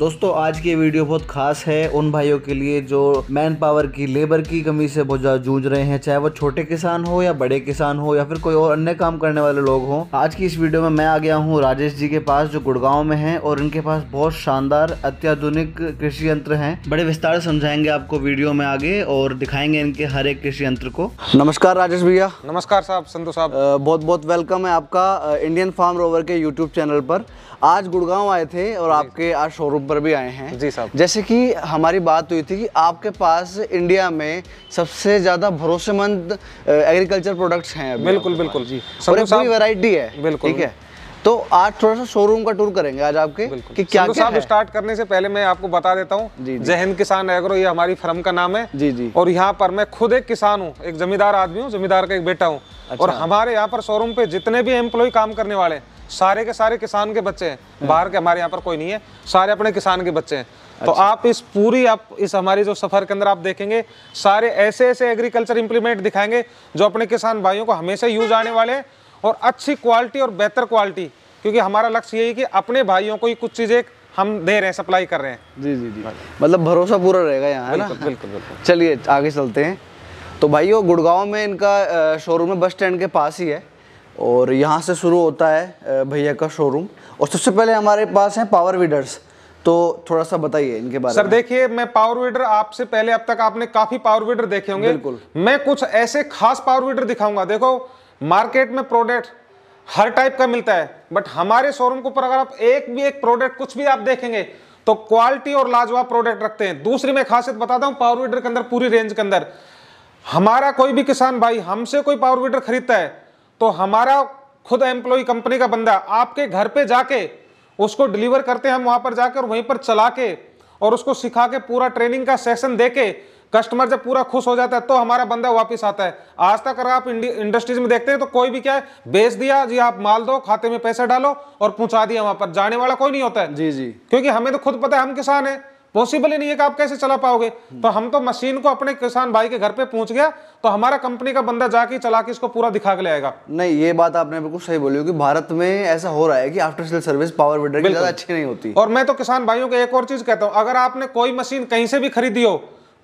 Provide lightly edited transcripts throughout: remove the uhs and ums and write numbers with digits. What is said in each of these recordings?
दोस्तों आज की वीडियो बहुत खास है उन भाइयों के लिए जो मैन पावर की, लेबर की कमी से बहुत ज़्यादा जूझ रहे हैं, चाहे वो छोटे किसान हो या बड़े किसान हो या फिर कोई और अन्य काम करने वाले लोग हों। आज की इस वीडियो में मैं आ गया हूँ राजेश जी के पास जो गुड़गांव में हैं और इनके पास बहुत शानदार अत्याधुनिक कृषि यंत्र हैं। बड़े विस्तार से समझाएंगे आपको वीडियो में आगे और दिखाएंगे इनके हर एक कृषि यंत्र को। नमस्कार राजेश भैया। नमस्कार साहब, संतोष साहब। बहुत बहुत वेलकम है आपका इंडियन फार्म रोवर के यूट्यूब चैनल पर। आज गुड़गांव आए थे और आपके आज शोरूम पर भी आए हैं। जी साहब। जैसे कि हमारी बात हुई थी कि आपके पास इंडिया में सबसे ज्यादा भरोसेमंद एग्रीकल्चर प्रोडक्ट्स हैं। बिल्कुल बिल्कुल जी, और पूरी वैरायटी है। बिल्कुल, ठीक है, तो आज थोड़ा सा शोरूम का टूर करेंगे आज आपके कि क्या क्या है। स्टार्ट करने से पहले मैं आपको बता देता हूँ, जय हिंद किसान एग्रो ये हमारी फर्म का नाम है। जी जी। और यहाँ पर मैं खुद एक किसान हूँ, एक जमींदार आदमी हूँ, जमींदार का एक बेटा हूँ। अच्छा। और हमारे यहाँ पर शोरूम पे जितने भी एम्प्लॉय काम करने वाले सारे के सारे किसान के बच्चे हैं। बाहर के हमारे यहाँ पर कोई नहीं है, सारे अपने किसान के बच्चे हैं। तो आप इस हमारी जो सफर के अंदर आप देखेंगे सारे ऐसे ऐसे एग्रीकल्चर इंप्लीमेंट दिखाएंगे जो अपने किसान भाइयों को हमेशा यूज आने वाले हैं और अच्छी क्वालिटी और बेहतर क्वालिटी, क्योंकि हमारा लक्ष्य यही कि अपने भाइयों को ही कुछ चीजें हम दे रहे हैं, सप्लाई कर रहे हैं। जी जी जी, मतलब भरोसा पूरा रहेगा यहाँ, है ना। बिल्कुल बिल्कुल। चलिए आगे चलते हैं। तो भाइयों गुड़गांव में इनका शोरूम है, बस स्टैंड के पास ही है और यहाँ से शुरू होता है भैया का शोरूम। और सबसे पहले हमारे पास हैं पावर वीडर्स, तो थोड़ा सा बताइए इनके बारे में। सर देखिए, मैं पावर वीडर आपसे पहले अब तक आपने काफी पावर वीडर देखे होंगे। बिल्कुल। मैं कुछ ऐसे खास पावर वीडर दिखाऊंगा। देखो मार्केट में प्रोडक्ट हर टाइप का मिलता है, बट हमारे शोरूम के ऊपर अगर आप एक प्रोडक्ट कुछ भी आप देखेंगे तो क्वालिटी और लाजवाब प्रोडक्ट रखते हैं। दूसरी मैं खासियत बताता हूँ पावर वीडर के अंदर, पूरी रेंज के अंदर हमारा कोई भी किसान भाई हमसे कोई पावर वीडर खरीदता है तो हमारा खुद एम्प्लॉय कंपनी का बंदा आपके घर पे जाके उसको डिलीवर करते हैं। हम वहां पर जाकर वहीं पर चला के और उसको सिखा के पूरा ट्रेनिंग का सेशन देके कस्टमर जब पूरा खुश हो जाता है तो हमारा बंदा वापस आता है। आज तक अगर आप इंडस्ट्रीज में देखते हैं तो कोई भी क्या है, बेच दिया जी, आप माल दो, खाते में पैसे डालो और पहुंचा दिया, वहां पर जाने वाला कोई नहीं होता है। जी जी। क्योंकि हमें तो खुद पता है हम किसान हैं, पॉसिबल ही नहीं है कि आप कैसे चला पाओगे। तो हम तो मशीन को अपने किसान भाई के घर पे पहुंच गया तो हमारा कंपनी का बंदा जाके चला के इसको पूरा दिखा के ले आएगा। नहीं, ये बात आपने बिल्कुल सही बोली कि भारत में ऐसा हो रहा है कि after sale service power weeder की ज्यादा अच्छी नहीं होती। और मैं तो किसान भाइयों को एक और चीज कहता हूँ, अगर आपने कोई मशीन कहीं से भी खरीदी हो,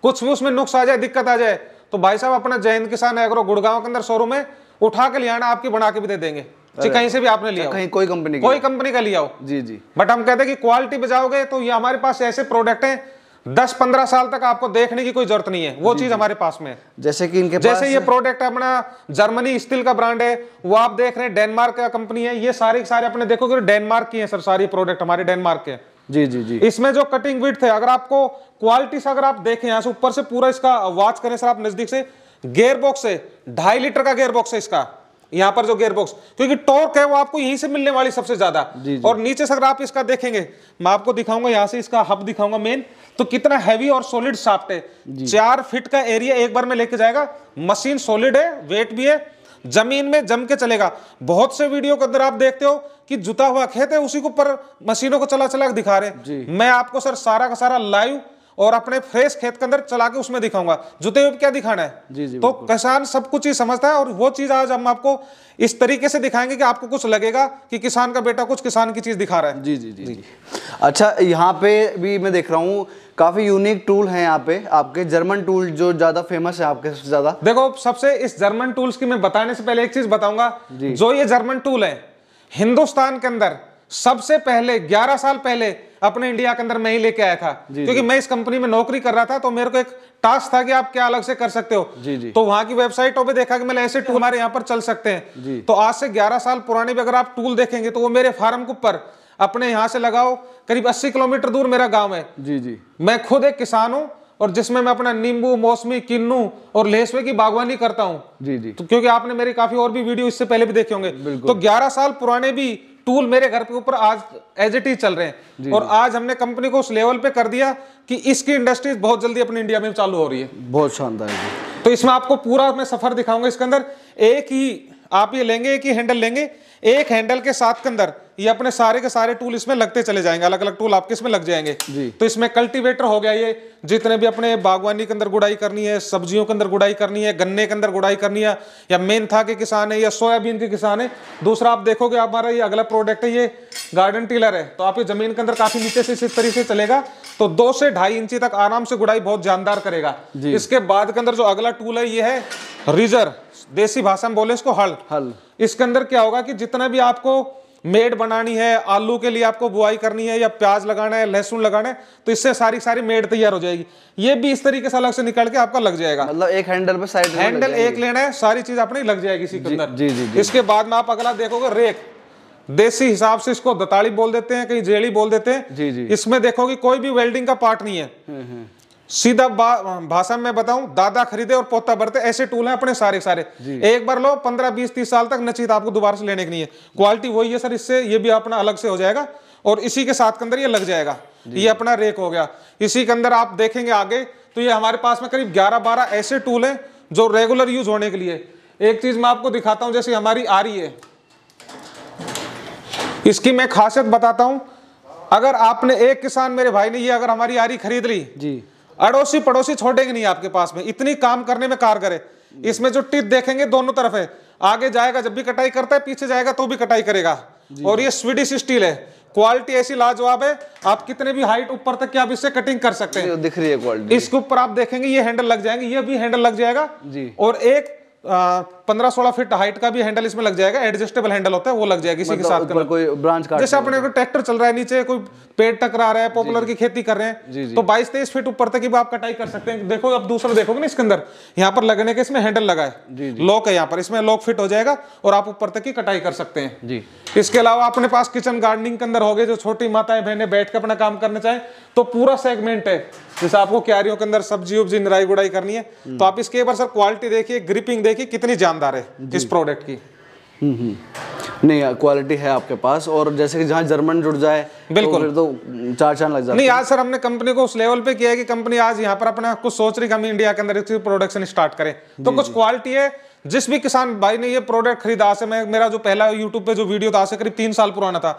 कुछ भी उसमें नुक्स आ जाए, दिक्कत आ जाए, तो भाई साहब अपना जय हिंद किसान एग्रो गुड़गांव के अंदर शोरूम है, उठा के ले आना, आपकी बना के भी दे देंगे। कहीं से भी आपने लिया, कहीं कोई कंपनी का लिया हो। जी जी। बट हम कहते हैं कि क्वालिटी पे जाओगे तो ये हमारे पास ऐसे प्रोडक्ट हैं 10-15 साल तक आपको देखने की कोई जरूरत नहीं है, वो चीज हमारे पास में है। जैसे कि इनके जैसे ये प्रोडक्ट अपना जर्मनी स्टील का ब्रांड है, वो आप देख रहे हैं डेनमार्क का कंपनी है। ये सारे अपने देखोगे डेनमार्क की है सर, सारी प्रोडक्ट हमारे डेनमार्क के। जी जी जी। इसमें जो कटिंग विड्थ है, अगर आपको क्वालिटी से अगर आप देखें यहाँ से ऊपर से पूरा इसका वॉच करें सर आप नजदीक से, गेयर बॉक्स है 2.5 लीटर का गेयर बॉक्स है इसका। यहाँ पर जो गेयर बॉक्स, क्योंकि टॉर्क है वो आपको यहीं से मिलने वाली सबसे ज्यादा। और नीचे से अगर आप इसका देखेंगे, मैं आपको दिखाऊंगा यहाँ से इसका हब दिखाऊंगा मेन, तो कितना हैवी और सॉलिड शाफ्ट है। 4 फीट का एरिया एक बार में लेके जाएगा। मशीन सॉलिड है, वेट भी है, जमीन में जम के चलेगा। बहुत से वीडियो के अंदर आप देखते हो कि जुता हुआ खेत है, उसी के ऊपर मशीनों को चला चला दिखा रहे। मैं आपको सर सारा का सारा लाइव और अपने फ्रेश खेत के अंदर चला के उसमें दिखाऊंगा, जुते हुए क्या दिखाना है। जी जी। तो किसान सब कुछ ही समझता है और वो चीज आज हम आपको इस तरीके से दिखाएंगे कि आपको कुछ लगेगा कि किसान का बेटा कुछ किसान की चीज दिखा रहा है। जी जी जी जी। अच्छा, यहाँ पे भी मैं देख रहा हूँ काफी यूनिक टूल है यहाँ पे आपके, जर्मन टूल जो ज्यादा फेमस है आपके सबसे ज्यादा। देखो सबसे इस जर्मन टूल्स की मैं बताने से पहले एक चीज बताऊंगा, जो ये जर्मन टूल है हिंदुस्तान के अंदर सबसे पहले 11 साल पहले अपने इंडिया के अंदर मैं ही लेके आया था। क्योंकि मैं इस कंपनी में नौकरी कर रहा था तो मेरे को एक टास्क था कि आप क्या अलग से कर सकते हो। तो वहां की वेबसाइटों पे देखा कि मतलब ऐसे टूल हमारे यहाँ पर चल सकते हैं। तो आज से 11 साल पुराने भी अगर आप टूल देखेंगे तो वो मेरे फार्म के ऊपर अपने यहाँ से लगाओ करीब 80 किलोमीटर दूर मेरा गाँव है। जी जी। मैं खुद एक किसान हूँ और जिसमें मैं अपना नींबू, मौसमी, किन्नू और लेसवे की बागवानी करता हूँ। जी जी। तो क्योंकि आपने मेरी काफी और भी वीडियो इससे पहले भी देखे होंगे। तो 11 साल पुराने भी टूल मेरे घर के ऊपर आज एज इट इज चल रहे हैं। और आज हमने कंपनी को उस लेवल पे कर दिया कि इसकी इंडस्ट्रीज बहुत जल्दी अपनी इंडिया में चालू हो रही है। बहुत शानदार है। तो इसमें आपको पूरा मैं सफर दिखाऊंगा। इसके अंदर एक ही आप ये लेंगे, एक ही हैंडल लेंगे, एक हैंडल के साथ के अंदर ये अपने सारे के सारे टूल इसमें लगते चले जाएंगे, अलग अलग टूल आपके इसमें लग जाएंगे। तो इसमें कल्टीवेटर हो गया, ये जितने भी अपने बागवानी के अंदर गुड़ाई करनी है, सब्जियों के अंदर गुड़ाई करनी है, गन्ने के अंदर गुड़ाई करनी है, या मेंथा के किसान है या सोयाबीन के किसान है। दूसरा आप देखोगे हमारा ये अगला प्रोडक्ट है, ये गार्डन टिलर है। तो आप ये जमीन के अंदर काफी नीचे से इस तरीके से चलेगा तो 2 से 2.5 इंची तक आराम से गुड़ाई बहुत जानदार करेगा। इसके बाद के अंदर जो अगला टूल है ये है रीजर, देसी भाषा में बोले इसको हल। इसके अंदर क्या होगा कि जितना भी आपको मेड बनानी है, आलू के लिए आपको बुआई करनी है या प्याज लगाना है, लहसुन लगाना है, तो इससे सारी मेड तैयार हो जाएगी। ये भी इस तरीके से अलग से निकल के आपका लग जाएगा। मतलब एक हैंडल पे साइड हैंडल एक लेना है, सारी चीज अपनी लग जाएगी इसी के अंदर। इसके बाद में आप अगला देखोगे रेक, देसी हिसाब से इसको दताड़ी बोल देते हैं, कहीं जेड़ी बोल देते हैं। इसमें देखोगे कोई भी वेल्डिंग का पार्ट नहीं है, सीधा भाषा में बताऊं, दादा खरीदे और पोता भरते ऐसे टूल हैं अपने सारे। एक बार लो, 15 20 30 साल तक न चाहिए आपको दोबारा से लेने की नहीं है। क्वालिटी वही है सर, इससे ये भी अपना अलग से हो जाएगा और इसी के साथ के अंदर ये लग जाएगा। ये अपना रेक हो गया। इसी के अंदर आप देखेंगे आगे तो ये हमारे पास में करीब 11-12 ऐसे टूल हैं जो रेगुलर यूज होने के लिए। एक चीज मैं आपको दिखाता हूं, जैसे हमारी आरी है, इसकी मैं खासियत बताता हूं। अगर आपने एक किसान मेरे भाई ने ये अगर हमारी आरी खरीद ली जी, अड़ोसी पड़ोसी छोड़ेंगे नहीं आपके पास में, इतनी काम करने में कारगर है। इसमें जो टिप देखेंगे दोनों तरफ है, आगे जाएगा जब भी कटाई करता है, पीछे जाएगा तो भी कटाई करेगा। और ये स्वीडिश स्टील है, क्वालिटी ऐसी लाजवाब है, आप कितने भी हाइट ऊपर तक की आप इससे कटिंग कर सकते हैं। दिख रही है क्वालिटी। इसके ऊपर आप देखेंगे ये हैंडल लग जाएंगे, ये भी हैंडल लग जाएगा जी। और एक 15-16 फीट हाइट का भी हैंडल इसमें लग जाएगा, एडजस्टेबल हैंडल होता है, वो लग जाएगा इसी के साथ। कोई ब्रांच काट, जैसे अपने ट्रैक्टर चल रहा है नीचे, कोई पेड़ टकरा रहा है, पॉपुलर की खेती कर रहे हैं, तो 22-23 फीट ऊपर तक भी आप कटाई कर सकते हैं। देखो अब दूसरा देखोगे ना, इसके अंदर यहाँ पर लगने के इसमें हैंडल लगा है, लॉक है यहाँ पर, इसमें लॉक फिट हो जाएगा और आप ऊपर तक की कटाई कर सकते हैं जी। इसके अलावा अपने पास किचन गार्डनिंग के अंदर हो गए, जो छोटी माताएं बहनें बैठ के अपना काम करना चाहें तो पूरा सेगमेंट है। जैसे आपको क्यारियों के अंदर सब्जी उब्जी निराई गुड़ाई करनी है तो आप इसके एक बार सर क्वालिटी देखिए, ग्रिपिंग देखिए कितनी जानदार है इस प्रोडक्ट की। नहीं, क्वालिटी है आपके पास। और जैसे कि जहाँ जर्मन जुड़ जाए बिल्कुल तो 4 चांद लग जाते। नहीं, आज सर हमने कंपनी को उस लेवल पे किया है कि कंपनी आज यहाँ पर अपना कुछ सोच रही कि हम इंडिया के अंदर इसकी प्रोडक्शन स्टार्ट करें, तो कुछ क्वालिटी है। जिस भी किसान भाई ने ये प्रोडक्ट खरीदा, आज से मेरा जो पहला यूट्यूब पे जो वीडियो था, आज से करीब 3 साल पुराना था,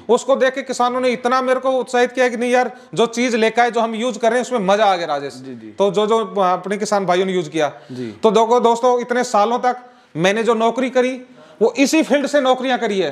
उसको देख के किसानों ने इतना मेरे को उत्साहित किया कि नहीं यार, जो चीज लेकर आए, जो हम यूज कर रहे हैं उसमें मजा आ गया राजेश। तो जो अपने किसान भाइयों ने यूज किया, तो देखो दोस्तों, इतने सालों तक मैंने जो नौकरी करी वो इसी फील्ड से नौकरियां करी है।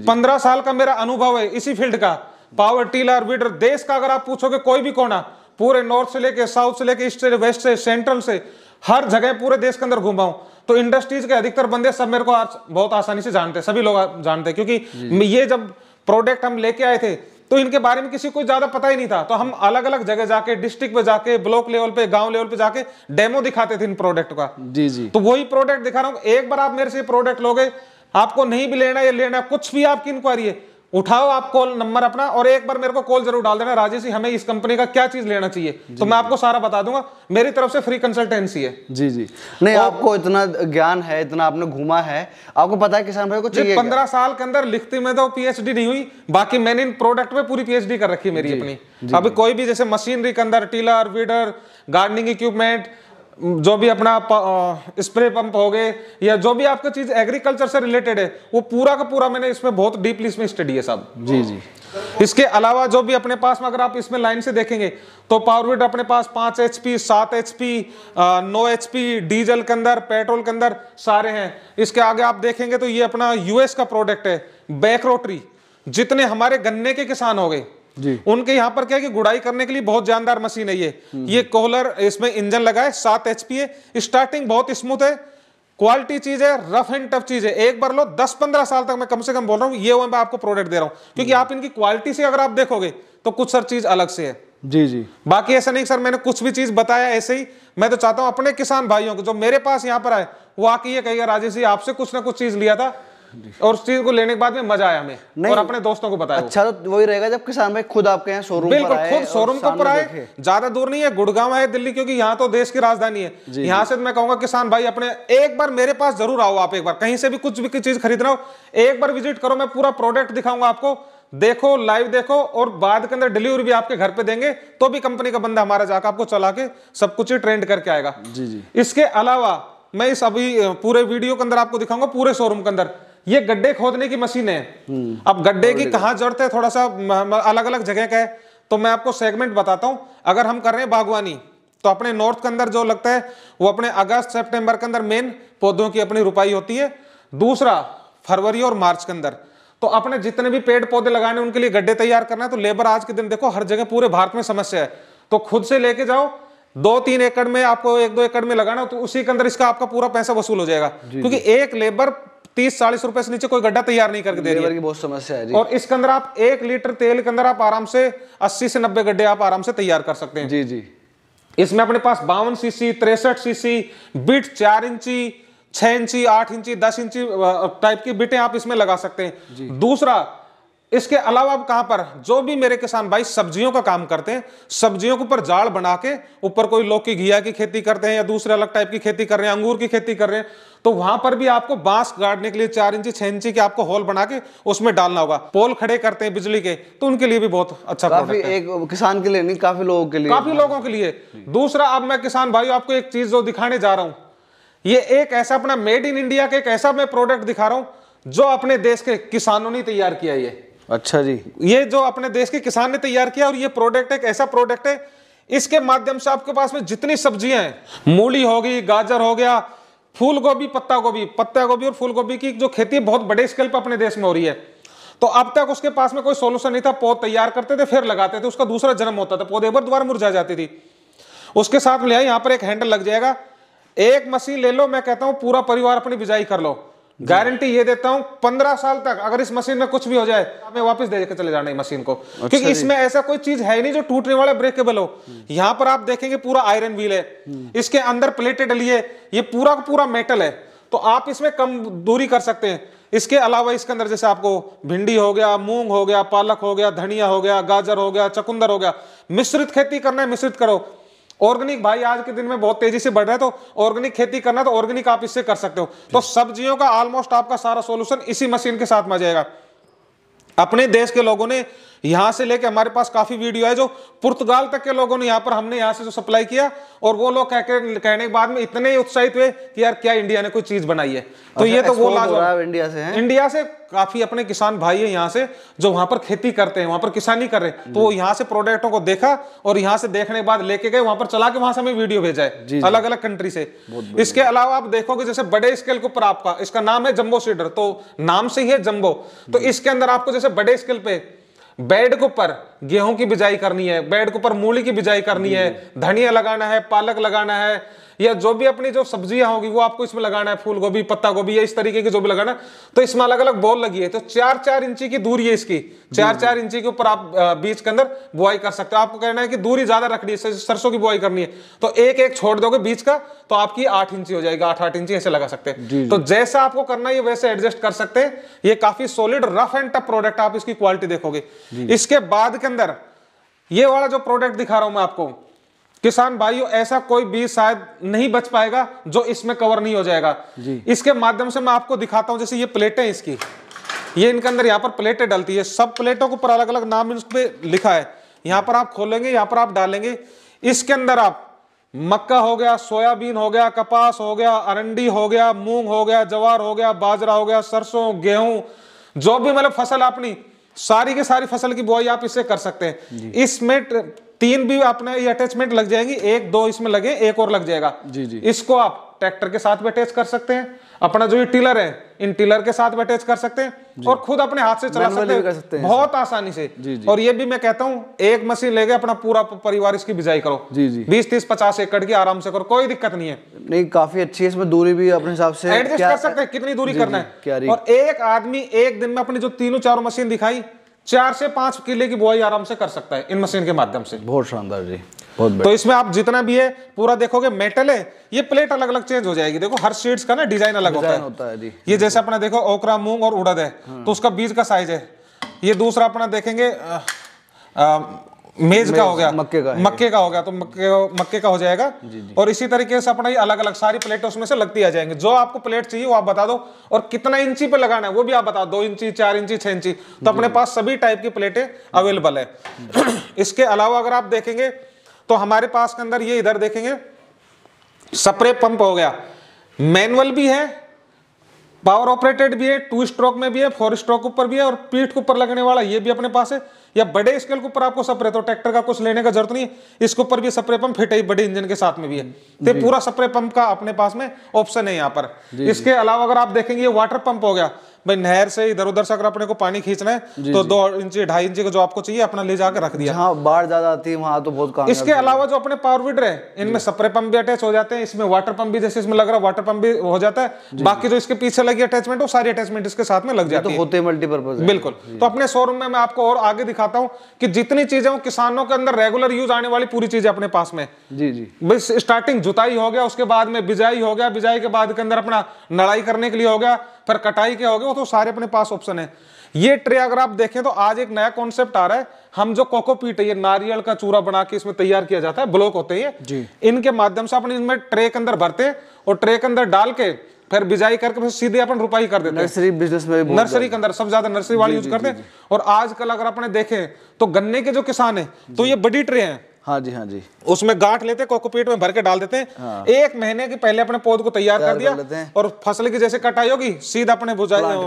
15 साल का मेरा अनुभव है इसी फील्ड का। पावर टिलर, वीडर, देश का अगर आप पूछोगे कोई भी कोना, पूरे नॉर्थ से लेके साउथ से लेके ईस्ट से वेस्ट से सेंट्रल से, हर जगह पूरे देश के अंदर घूमा हूं, तो इंडस्ट्रीज के अधिकतर बंदे सब मेरे को बहुत आसानी से जानते हैं, सभी लोग जानते हैं। क्योंकि ये जब प्रोडक्ट हम लेके आए थे तो इनके बारे में किसी को ज्यादा पता ही नहीं था, तो हम अलग अलग जगह जाके, डिस्ट्रिक्ट पे जाके, ब्लॉक लेवल पे, गांव लेवल पे जाके डेमो दिखाते थे इन प्रोडक्ट का। जी। तो वही प्रोडक्ट दिखा रहा हूँ। एक बार आप मेरे से प्रोडक्ट लोगे, आपको नहीं भी लेना या लेना, कुछ भी आपकी इंक्वायरी है, उठाओ आप कॉल नंबर अपना और एक बार मेरे को कॉल जरूर डाल देना, राजेश जी हमें इस कंपनी का क्या चीज लेना चाहिए, तो मैं आपको सारा बता दूंगा। मेरी तरफ से फ्री कंसल्टेंसी है। जी। नहीं, आपको इतना ज्ञान है, इतना आपने घूमा है, आपको पता है किसान भाई को चाहिए। 15 साल के अंदर लिखती में तो पीएचडी नहीं हुई, बाकी मैंने इन प्रोडक्ट पे पूरी पीएचडी कर रखी है मेरी अपनी। अभी कोई भी जैसे मशीनरी के अंदर, टिलर, वीडर, गार्डनिंग इक्विपमेंट, जो भी अपना स्प्रे पंप हो गए, या जो भी आपका चीज एग्रीकल्चर से रिलेटेड है, वो पूरा का पूरा मैंने इसमें बहुत डीपली इसमें स्टडी है साहब। जी। इसके अलावा जो भी अपने पास में अगर आप इसमें लाइन से देखेंगे तो पावर वीडर अपने पास 5 HP, 7 HP, 9 HP, डीजल के अंदर, पेट्रोल के अंदर सारे हैं। इसके आगे आप देखेंगे तो ये अपना यूएस का प्रोडक्ट है, बैक रोटरी। जितने हमारे गन्ने के किसान हो गए उनके यहाँ पर क्या है कि गुड़ाई करने के लिए बहुत जानदार मशीन है ये कोहलर, इसमें इंजन लगा है, 7 HP है, स्टार्टिंग बहुत स्मूथ है, क्वालिटी चीज है, रफ एंड टफ चीज है। एक बार लो, 10-15 साल तक मैं कम से कम बोल रहा हूँ, ये मैं आपको प्रोडक्ट दे रहा हूँ, क्योंकि आप इनकी क्वालिटी से अगर आप देखोगे तो कुछ सर चीज अलग से है। जी। बाकी ऐसा नहीं सर मैंने कुछ भी चीज बताया ऐसे ही, मैं तो चाहता हूँ अपने किसान भाइयों को जो मेरे पास यहाँ पर आए वो आके ये कहेगा राजेश जी आपसे कुछ ना कुछ चीज लिया था और उस चीज को लेने के बाद में मजा आया हमें, और अपने दोस्तों को बताया। अच्छा, तो वही रहेगा जब किसान भाई खुद आपके यहाँ शोरूम बिल्कुल खुद शोरूम के ऊपर आए, ज्यादा दूर नहीं है, गुड़गांव है दिल्ली, क्योंकि यहाँ तो देश की राजधानी है। यहाँ से मैं कहूंगा किसान भाई अपने एक बार मेरे पास जरूर आओ, आप एक बार कहीं से भी कुछ भी चीज खरीदना हो एक बार विजिट करो, मैं पूरा प्रोडक्ट दिखाऊंगा आपको, देखो, लाइव देखो, और बाद के अंदर डिलीवरी भी आपके घर पे देंगे, तो भी कंपनी का बंदा हमारा जाकर आपको चला के सब कुछ ट्रेंड करके आएगा। जी। इसके अलावा मैं इस अभी पूरे वीडियो के अंदर आपको दिखाऊंगा पूरे शोरूम के अंदर। ये गड्ढे खोदने की मशीन है। अब गड्ढे की कहाँ जरूरत है, थोड़ा सा अलग अलग जगह का है, तो मैं आपको सेगमेंट बताता हूं। अगर हम कर रहे हैं बागवानी तो अपने नॉर्थ के अंदर जो लगता है वो अपने अगस्त सितंबर के अंदर मेन पौधों की अपनी रुपाई होती है। दूसरा फरवरी और मार्च के अंदर तो अपने जितने भी पेड़ पौधे लगाने उनके लिए गड्ढे तैयार करना है। तो लेबर आज के दिन देखो हर जगह पूरे भारत में समस्या है, तो खुद से लेके जाओ 2-3 एकड़ में, आपको 1-2 एकड़ में लगाना तो उसी के अंदर इसका आपका पूरा पैसा वसूल हो जाएगा, क्योंकि एक लेबर 30-40 रुपए से नीचे कोई गड्ढा तैयार नहीं करके दे रही है। की बहुत समस्या है जी। और इसके अंदर आप 1 लीटर तेल के अंदर आप आराम से 80 से 90 गड्ढे आप आराम से तैयार कर सकते हैं। जी जी। इसमें अपने पास 52 सीसी, 63 सीसी, बिट 4 इंची, 6 इंची, 8 इंची, 10 इंची टाइप की बिटें आप इसमें लगा सकते हैं। दूसरा, इसके अलावा अब कहां पर जो भी मेरे किसान भाई सब्जियों का काम करते हैं, सब्जियों के ऊपर जाड़ बना के ऊपर कोई लौकी घिया की खेती करते हैं या दूसरे अलग टाइप की खेती कर रहे हैं, अंगूर की खेती कर रहे हैं, तो वहां पर भी आपको बांस गाड़ने के लिए 4 इंची 6 इंची के आपको होल बना के उसमें डालना होगा। पोल खड़े करते हैं बिजली के, तो उनके लिए भी बहुत अच्छा प्रोडक्ट है। एक किसान के लिए नहीं, काफी लोगों के लिए, काफी लोगों के लिए। दूसरा, अब मैं किसान भाई आपको एक चीज जो दिखाने जा रहा हूं, ये एक ऐसा अपना मेड इन इंडिया के एक ऐसा मैं प्रोडक्ट दिखा रहा हूं जो अपने देश के किसानों ने तैयार किया। ये अच्छा जी, ये जो अपने देश के किसान ने तैयार किया, और ये प्रोडक्ट एक ऐसा प्रोडक्ट है, इसके माध्यम से आपके पास में जितनी सब्जियां हैं, मूली होगी, गाजर हो गया, फूल गोभी, पत्ता गोभी और फूल गोभी की जो खेती है बहुत बड़े स्केल पर अपने देश में हो रही है। तो अब तक उसके पास में कोई सोल्यूशन नहीं था। पौध तैयार करते थे, फिर लगाते थे, उसका दूसरा जन्म होता था, पौधे पर दोबारा मुरझा जाती थी। उसके साथ में यहाँ पर एक हैंडल लग जाएगा, एक मशीन ले लो, मैं कहता हूं पूरा परिवार अपनी बिजाई कर लो। गारंटी ये देता हूं 15 साल तक अगर इस मशीन में कुछ भी हो जाए हमें वापस दे के चले जाना है मशीन को। अच्छा, क्योंकि इसमें ऐसा कोई चीज है नहीं जो टूटने वाला, ब्रेकेबल हो। यहाँ पर आप देखेंगे पूरा आयरन व्हील है, इसके अंदर प्लेटें डली है, ये पूरा का पूरा मेटल है, तो आप इसमें कम दूरी कर सकते हैं। इसके अलावा इसके अंदर जैसे आपको भिंडी हो गया, मूंग हो गया, पालक हो गया, धनिया हो गया, गाजर हो गया, चकुंदर हो गया, मिश्रित खेती करना है मिश्रित करो। ऑर्गेनिक भाई आज के दिन में बहुत तेजी से बढ़ रहा है, तो ऑर्गेनिक खेती करना है तो ऑर्गेनिक आप इससे कर सकते हो। तो सब्जियों का ऑलमोस्ट आपका सारा सॉल्यूशन इसी मशीन के साथ में आ जाएगा। अपने देश के लोगों ने यहां से लेके, हमारे पास काफी वीडियो है जो पुर्तगाल तक के लोगों ने यहां पर हमने यहां से जो सप्लाई किया, और वो लोग कहने के बाद में इतने उत्साहित हुए कि यार क्या इंडिया ने कोई चीज बनाई है। तो ये तो वो लाजवाब इंडिया से है। इंडिया से काफी अपने किसान भाई है यहाँ से जो वहां पर खेती करते हैं, वहां पर किसानी कर रहे हैं, तो वो यहाँ से प्रोडक्टों को देखा और यहाँ से देखने के बाद लेके गए, वहां पर चला के वहां से हमें वीडियो भेजा है अलग अलग कंट्री से। इसके अलावा आप देखोगे जैसे बड़े स्केल के ऊपर आपका, इसका नाम है जंबो सीडर, तो नाम से ही है जंबो। तो इसके अंदर आपको जैसे बड़े स्केल पे बेड के ऊपर गेहूं की बिजाई करनी है, बेड के ऊपर मूली की बिजाई करनी है, धनिया लगाना है, पालक लगाना है, या जो भी अपनी जो सब्जियां होगी वो आपको इसमें लगाना है, फूल गोभी, पत्ता गोभी, या इस तरीके की जो भी लगाना है, तो इसमें अलग अलग बॉल लगी है। तो 4-4 इंची की दूरी है इसकी, 4-4 इंची के ऊपर आप बीज के अंदर बुआई कर सकते हो। आपको कहना है कि दूरी ज्यादा रखनी है, सरसों की बुआई करनी है, तो एक एक छोड़ दोगे बीज का, तो आपकी 8 इंची हो जाएगा, 8-8 इंची ऐसे लगा सकते हैं। तो जैसा आपको करना है वैसे एडजस्ट कर सकते हैं। ये काफी solid rough and tough product, आप इसकी क्वालिटी देखोगे। इसके बाद के अंदर ये वाला जो प्रोडक्ट दिखा रहा हूं मैं आपको, किसान भाइयों ऐसा कोई बीज शायद नहीं बच पाएगा जो इसमें कवर नहीं हो जाएगा। इसके माध्यम से मैं आपको दिखाता हूं, जैसे ये प्लेटें इसकी, ये इनके अंदर यहाँ पर प्लेटें डलती है, सब प्लेटों के ऊपर अलग अलग नाम इस पे लिखा है। यहाँ पर आप खोलेंगे, यहाँ पर आप डालेंगे, इसके अंदर आप मक्का हो गया, सोयाबीन हो गया, कपास हो गया, अरंडी हो गया, मूंग हो गया, जवार हो गया, बाजरा हो गया, सरसों, गेहूं, जो भी मतलब फसल अपनी सारी की सारी फसल की बुआई आप इससे कर सकते हैं। इसमें 3 भी अपने ये अटैचमेंट लग जाएंगी, 1-2 इसमें लगे, एक और लग जाएगा। इसको आप ट्रैक्टर के साथ भी अटैच कर सकते हैं, अपना जो ये टिलर है इन टिलर के साथ भी अटैच कर सकते हैं, और खुद अपने हाथ से चला सकते हैं बहुत आसानी से। और ये भी मैं कहता हूं एक मशीन ले गए अपना पूरा परिवार इसकी बिजाई करो, 20-30-50 एकड़ की आराम से करो, कोई दिक्कत नहीं है। नहीं, काफी अच्छी है, इसमें दूरी भी अपने हिसाब से एडजस्ट कर सकते हैं, कितनी दूरी करना है। और एक आदमी एक दिन में अपनी जो 3-4 मशीन दिखाई, 4 से 5 किले की बुआई आराम से कर सकता है इन मशीन के माध्यम से। बहुत शानदार जी, बहुत। तो इसमें आप जितना भी है पूरा देखोगे मेटल है, ये प्लेट अलग अलग चेंज हो जाएगी। देखो हर सीड्स का ना डिजाइन अलग होता है जी। ये जैसे अपना देखो ओकरा, मूंग और उड़द है, तो उसका बीज का साइज है। ये दूसरा अपना देखेंगे मेज का हो गया, मक्के का हो गया, तो मक्के का हो जाएगा। और इसी तरीके से अपना ये अलग अलग सारी प्लेट उसमें से लगती आ जाएंगे। जो आपको प्लेट चाहिए वो आप बता दो, और कितना इंची पे लगाना है वो भी आप बताओ, 2 इंची, 4 इंची, 6 इंची, तो अपने पास सभी टाइप की प्लेटें अवेलेबल है। इसके अलावा अगर आप देखेंगे तो हमारे पास के अंदर ये इधर देखेंगे स्प्रे पंप हो गया, मैनुअल भी है, पावर ऑपरेटेड भी है, 2 स्ट्रोक में भी है, 4 स्ट्रोक ऊपर भी है, और पीठ के ऊपर लगने वाला ये भी अपने पास है। या बड़े स्केल के ऊपर आपको स्प्रे, तो ट्रैक्टर का कुछ लेने का जरूरत नहीं है, इसके ऊपर भी स्प्रे पंप फिट है, बड़े इंजन के साथ में भी है। तो पूरा स्प्रे पंप का अपने पास में ऑप्शन है यहाँ पर। इसके अलावा अगर आप देखेंगे ये वाटर पंप हो गया, भाई नहर से इधर उधर से अगर अपने को पानी खींचना है तो 2 इंची 2.5 इंची का जो आपको चाहिए अपना ले जाकर रख दिया। हाँ, बाढ़ ज्यादा आती है वहां तो बहुत काम। इसके अलावा जो अपने पावर वीडर है इनमें स्प्रे पंप भी अटैच हो जाते हैं, इसमें वाटर पंप भी जैसे इसमें लग रहा है वाटर पंप भी हो जाता है। बाकी जो इसके पीछे लगी अटैचमेंट वो सारी अटैचमेंट इसके साथ में लग जाती है, होते हैं मल्टीपर्पज। बिल्कुल। तो अपने शोरूम में मैं आपको और आगे दिखाता हूँ कि जितनी चीजें किसानों के अंदर रेगुलर यूज आने वाली पूरी चीजें अपने पास में। जी जी। बस स्टार्टिंग जुताई हो गया, उसके बाद में बिजाई हो गया, बिजाई के बाद के अंदर अपना नड़ाई करने के लिए हो गया, फिर कटाई के हो गए, वो तो सारे अपने पास ऑप्शन है। ये ट्रे अगर आप देखें तो आज एक नया कॉन्सेप्ट आ रहा है, हम जो कोकोपीट है ये नारियल का चूरा बना के इसमें तैयार किया जाता है, ब्लॉक होते हैं ये, इनके माध्यम से अपन इसमें ट्रे के अंदर भरते हैं और ट्रे के अंदर डाल के फिर बिजाई करके फिर सीधे अपन रुपाई कर देते हैं। नर्सरी बिजनेस में, नर्सरी के अंदर सबसे ज्यादा नर्सरी वाले यूज करते हैं। और आजकल अगर अपने देखें तो गन्ने के जो किसान है तो ये बड़ी ट्रे हैं, हाँ जी हाँ जी, उसमें गांठ लेते हैं, कोकोपीट में भर के डाल देते हैं। हाँ। 1 महीने के पहले अपने पौध को तैयार कर दिया और फसल की जैसे कटाई होगी सीधा अपने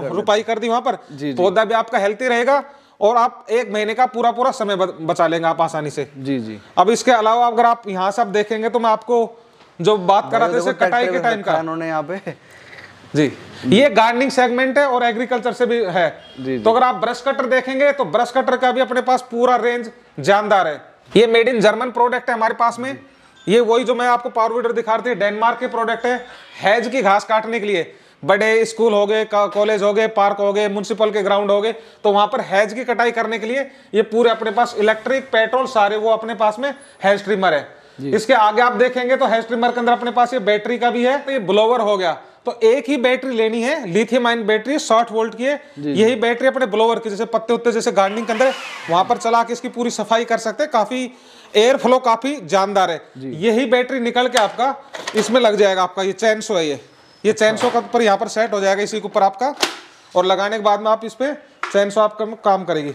रुपाई कर दी वहां पर, पौधा भी आपका हेल्थी रहेगा और आप 1 महीने का पूरा समय बचा लेंगे आप आसानी से। जी जी। अब इसके अलावा अगर आप यहाँ से देखेंगे तो मैं आपको जो बात कर रहा था कटाई के टाइम का उन्होंने यहाँ पे जी, ये गार्डनिंग सेगमेंट है और एग्रीकल्चर से भी है। तो अगर आप ब्रश कटर देखेंगे तो ब्रश कटर का भी अपने पास पूरा रेंज जानदार है। ये मेड इन जर्मन प्रोडक्ट है हमारे पास में। ये वही जो मैं आपको पावर वीडर दिखा रही थी डेनमार्क के प्रोडक्ट है, हैज की घास काटने के लिए। बड़े स्कूल हो गए, कॉलेज हो गए, पार्क हो गए, म्युनिसिपल के ग्राउंड हो गए, तो वहां पर हैज की कटाई करने के लिए ये पूरे अपने पास इलेक्ट्रिक पेट्रोल सारे वो अपने पास में हैज ट्रिमर है। इसके आगे आप देखेंगे तो हैज ट्रिमर के अंदर अपने पास ये बैटरी का भी है। तो ये ब्लोवर हो गया, तो एक ही बैटरी लेनी है, लिथियम आयन बैटरी 60 वोल्ट की है। यही बैटरी अपने ब्लोवर की जैसे पत्ते उत्ते जैसे गार्डनिंग के अंदर वहां पर चला के इसकी पूरी सफाई कर सकते हैं, काफी एयर फ्लो काफी जानदार है। यही बैटरी निकल के आपका इसमें लग जाएगा, आपका ये चैनसो है, ये चैनसो का ऊपर यहाँ पर सेट हो जाएगा इसी के ऊपर आपका, और लगाने के बाद में आप इस पे चैनसो आपका काम करेगी।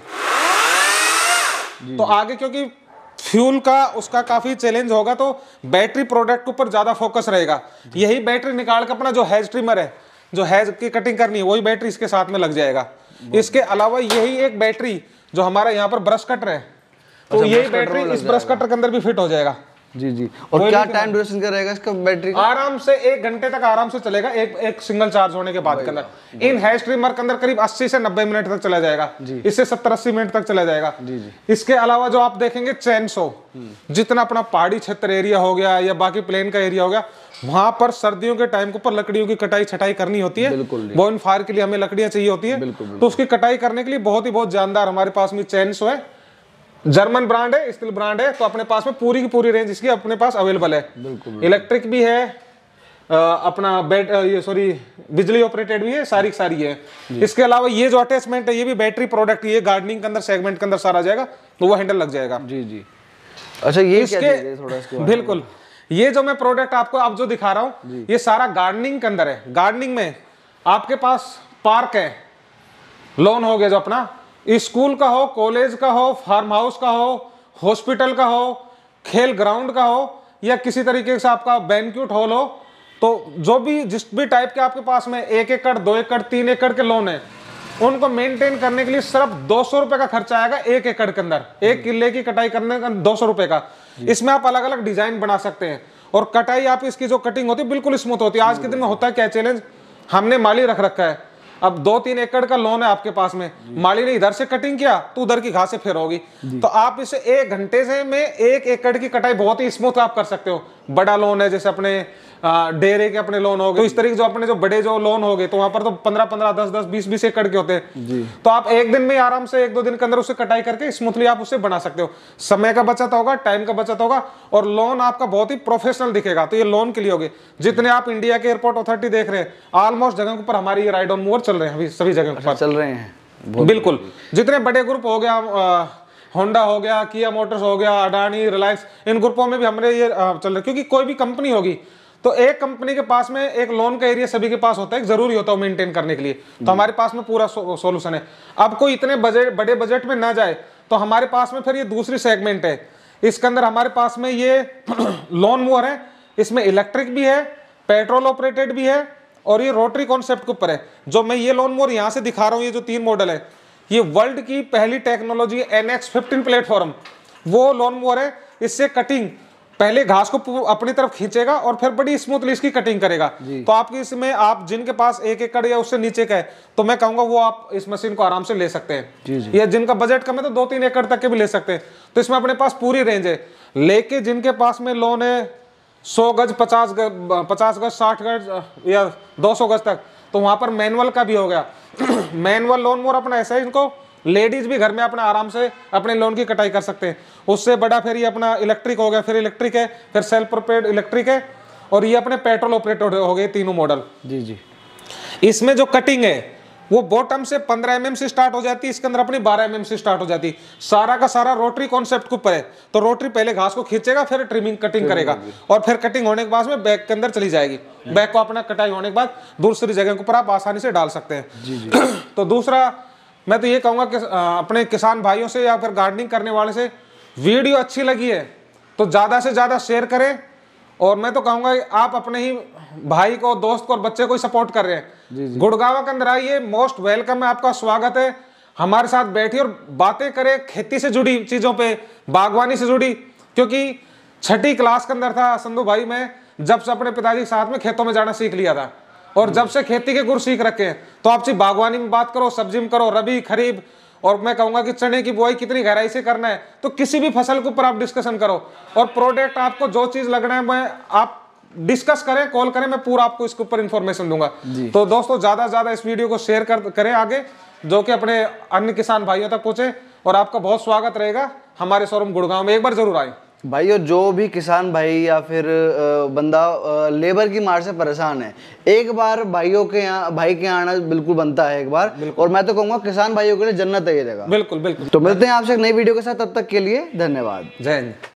तो आगे क्योंकि फ्यूल का उसका काफी चैलेंज होगा तो बैटरी प्रोडक्ट के ऊपर ज्यादा फोकस रहेगा। यही बैटरी निकाल के अपना जो हैज ट्रिमर है, जो हैज की कटिंग करनी है, वही बैटरी इसके साथ में लग जाएगा। इसके अलावा यही एक बैटरी जो हमारा यहाँ पर ब्रश कटर है, तो यही बैटरी इस ब्रश कटर के अंदर भी फिट हो जाएगा। जी जी। और क्या टाइम ड्यूरेशन का रहेगा इसका बैटरी का? आराम से 1 घंटे तक आराम से चलेगा, एक सिंगल चार्ज होने के बाद के अंदर। इन हैज ट्रिमर के अंदर करीब 80 से 90 मिनट तक चला जाएगा, इससे 70-80 मिनट तक चला जाएगा। इसके अलावा जो आप देखेंगे चैनसो, जितना अपना पहाड़ी क्षेत्र एरिया हो गया या बाकी प्लेन का एरिया हो गया, वहां पर सर्दियों के टाइम के ऊपर लकड़ियों की कटाई छटाई करनी होती है, बोन फायर के लिए हमें लकड़ियां चाहिए होती है, तो उसकी कटाई करने के लिए बहुत जानदार हमारे पास में चैनसो है। जर्मन ब्रांड है, स्टील ब्रांड है, तो अपने पास में पूरी की पूरी रेंज इसकी अपने पास अवेलेबल है। इलेक्ट्रिक भी है, अपना बिजली ऑपरेटेड भी है, सारी है। इसके अलावा ये जो अटैचमेंट है ये भी बैटरी प्रोडक्ट, ये गार्डनिंग के अंदर सेगमेंट के अंदर सारा जाएगा, तो वो हैंडल लग जाएगा। जी जी। अच्छा, ये इसके थोड़ा इसके बिल्कुल, ये जो मैं प्रोडक्ट आपको अब जो दिखा रहा हूँ ये सारा गार्डनिंग के अंदर है। गार्डनिंग में आपके पास पार्क है, लॉन हो गया जो अपना स्कूल का हो, कॉलेज का हो, फार्म हाउस का हो, हॉस्पिटल का हो, खेल ग्राउंड का हो, या किसी तरीके से आपका बैंक्वेट हॉल हो, तो जो भी जिस भी टाइप के आपके पास में 1 एकड़ 2 एकड़ 3 एकड़ के लोन है, उनको मेंटेन करने के लिए सिर्फ 200 रुपए का खर्चा आएगा 1 एकड़ के अंदर। 1 किले की कटाई करने का 200 रुपए का। इसमें आप अलग अलग डिजाइन बना सकते हैं और कटाई आप इसकी जो कटिंग होती है बिल्कुल स्मूथ होती है। आज के दिन में होता है क्या चैलेंज, हमने माली रख रखा है, अब 2-3 एकड़ का लोन है आपके पास में, माली ने इधर से कटिंग किया तो उधर की घासें फिर होगी, तो आप इसे 1 घंटे से में 1 एकड़ की कटाई बहुत ही स्मूथ आप कर सकते हो। बड़ा लोन है जैसे अपने डेरे के अपने लोन हो गए, तो इस तरीके जो अपने जो बड़े जो लोन हो गए तो वहां पर तो 15-15, 10-10, 20-20 एकड़ के होते हैं, तो आप 1 दिन में आराम से 1-2 दिन के अंदर उसे कटाई करके स्मूथली आप उसे बना सकते हो। समय का बचत होगा, टाइम का बचत होगा और लोन आपका बहुत ही प्रोफेशनल दिखेगा। तो ये लोन के लिए होगी। जितने आप इंडिया के एयरपोर्ट अथॉरिटी देख रहे हैं, ऑलमोस्ट जगह के ऊपर हमारी ये राइड ऑन मूवर चल रहे हैं, अभी सभी जगह पर चल रहे हैं। बिल्कुल, जितने बड़े ग्रुप हो गया, होंडा हो गया, किया मोटर्स हो गया, अडानी, रिलायंस, इन ग्रुपों में भी हमारे ये चल रहे, क्योंकि कोई भी कंपनी होगी तो एक कंपनी के पास में एक लोन का एरिया सभी के पास होता है, जरूरी होता है मेंटेन करने के लिए, तो हमारे पास में पूरा सॉल्यूशन है। अब कोई इतने बड़े बजट में ना जाए तो हमारे पास में फिर ये दूसरी सेगमेंट है, इसके अंदर हमारे पास में ये लोन मूवर है, इसमें इलेक्ट्रिक भी है, पेट्रोल ऑपरेटेड भी है और ये रोटरी कॉन्सेप्ट के ऊपर है। जो मैं ये लॉन मोवर यहाँ से दिखा रहा हूँ, ये जो 3 मॉडल है, ये वर्ल्ड की पहली टेक्नोलॉजी NX15 प्लेटफॉर्म, वो लॉन मोवर है। इससे कटिंग पहले घास को अपनी तरफ खींचेगा और फिर बड़ी स्मूथली इसकी कटिंग करेगा। तो आपकी इसमें, आप जिनके पास 1 एकड़ या उससे नीचे का है, तो मैं कहूंगा वो आप इस मशीन को आराम से ले सकते हैं। या जिनका बजट कम है तो 2-3 एकड़ तक के भी ले सकते हैं। तो इसमें अपने पास पूरी रेंज है। लेके जिनके पास में लोन है 100 गज, 50 गज, 60 गज या 200 गज तक, तो वहां पर मैनुअल का भी हो गया। मैनुअल लोन मोर अपना ऐसा है, इनको लेडीज भी घर में अपना आराम से अपने लोन की कटाई कर सकते हैं। उससे बड़ा फिर ये अपना इलेक्ट्रिक हो गया, फिर इलेक्ट्रिक है, फिर सेल्फ प्रोपेड इलेक्ट्रिक है, और ये अपने पेट्रोल ऑपरेटेड हो गए तीनों मॉडल। जी। इसमें जो कटिंग है वो बॉटम से 15 mm से स्टार्ट हो जाती है, इसके अंदर अपनी 12 mm से स्टार्ट हो जाती है। सारा का सारा रोटरी कॉन्सेप्ट के ऊपर है। तो रोटरी पहले घास को खींचेगा, फिर ट्रिमिंग कटिंग करेगा, और फिर कटिंग होने के बाद में बैक के अंदर चली जाएगी। बैक को अपना कटाई होने के बाद दूसरी जगह के ऊपर आप आसानी से डाल सकते हैं। तो दूसरा मैं तो ये कहूंगा कि अपने किसान भाइयों से या फिर गार्डनिंग करने वाले से, वीडियो अच्छी लगी है तो ज्यादा से ज्यादा शेयर करें। और मैं तो कहूंगा आप अपने ही भाई को, दोस्त को और बच्चे को ही सपोर्ट कर रहे हैं। गुड़गांव के अंदर आइए, मोस्ट वेलकम है, आपका स्वागत है। हमारे साथ बैठिए और बातें करें खेती से जुड़ी चीजों पे, बागवानी से जुड़ी। क्योंकि 6ठी क्लास के अंदर था संधू भाई, मैं जब से अपने पिताजी के साथ में खेतों में जाना सीख लिया था, और जब से खेती के गुर सीख रखे हैं। तो आप सिर्फ बागवानी में बात करो, सब्जी में करो, रबी खरीफ, और मैं कहूंगा कि चने की बुआई कितनी गहराई से करना है, तो किसी भी फसल के ऊपर आप डिस्कशन करो। और प्रोडक्ट आपको जो चीज लगना है, मैं आप डिस्कस करें, कॉल करें, मैं पूरा आपको इसके ऊपर इंफॉर्मेशन दूंगा। तो दोस्तों ज्यादा से ज्यादा इस वीडियो को शेयर करें आगे, जो कि अपने अन्य किसान भाइयों तक पहुंचे। और आपका बहुत स्वागत रहेगा हमारे शोरूम गुड़गांव में, एक बार जरूर आए भाई। और जो भी किसान भाई या फिर बंदा लेबर की मार से परेशान है, एक बार भाई के यहाँ आना बिल्कुल बनता है एक बार। और मैं तो कहूँगा किसान भाइयों के लिए जन्नत है ये जगह। बिल्कुल। तो मिलते हैं आपसे एक नई वीडियो के साथ, तब तक के लिए धन्यवाद। जय हिंद।